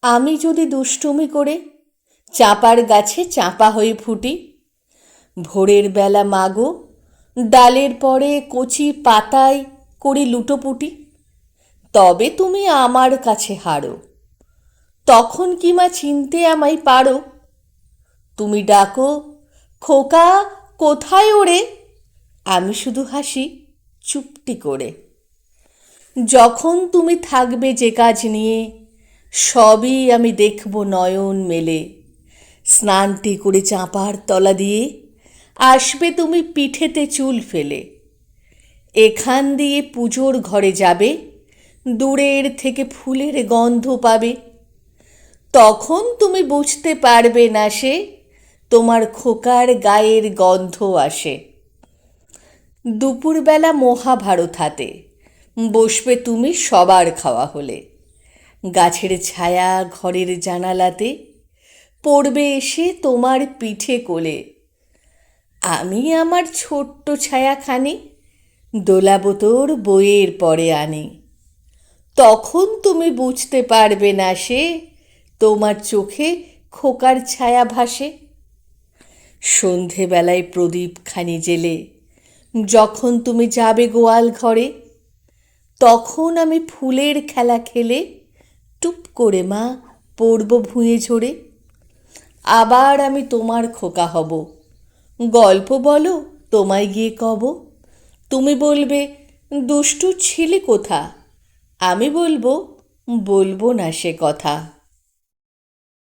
আমি যদি দুষ্টুমি করে চাঁপার গাছে চাঁপা হয়ে ফুটি, ভোরের বেলা মাগো ডালের পরে কচি পাতায় করি লুটোপুটি, তবে তুমি আমার কাছে হারো। তখন কি মা চিনতে আমায় পারো? তুমি ডাকো, খোকা কোথায় ওরে? আমি শুধু হাসি চুপটি করে। যখন তুমি থাকবে যে কাজ নিয়ে, সবই আমি দেখব নয়ন মেলে। স্নানটি করে চাঁপার তলা দিয়ে আসবে তুমি পিঠেতে চুল ফেলে। এখান দিয়ে পুজোর ঘরে যাবে, দূরের থেকে ফুলের গন্ধ পাবে। তখন তুমি বুঝতে পারবে না সে তোমার খোকার গায়ের গন্ধ আসে। দুপুরবেলা মহাভারত হাতে বসবে তুমি সবার খাওয়া হলে। গাছের ছায়া ঘরের জানালাতে পড়বে এসে তোমার পিঠে কোলে। আমি আমার ছোট্ট ছায়াখানি দোলাবো তোর বইয়ের পরে আনি। তখন তুমি বুঝতে পারবে না সে তোমার চোখে খোকার ছায়া ভাসে। সন্ধেবেলায় প্রদীপখানি জেলে যখন তুমি যাবে গোয়াল ঘরে, তখন আমি ফুলের খেলা খেলে টুপ করে মা পড়ব ভুঁয়ে ঝরে। আবার আমি তোমার খোকা হব, গল্প বলো তোমায় গিয়ে কব। তুমি বলবে দুষ্টু ছিলে কোথা, আমি বলবো বলবো না সে কথা।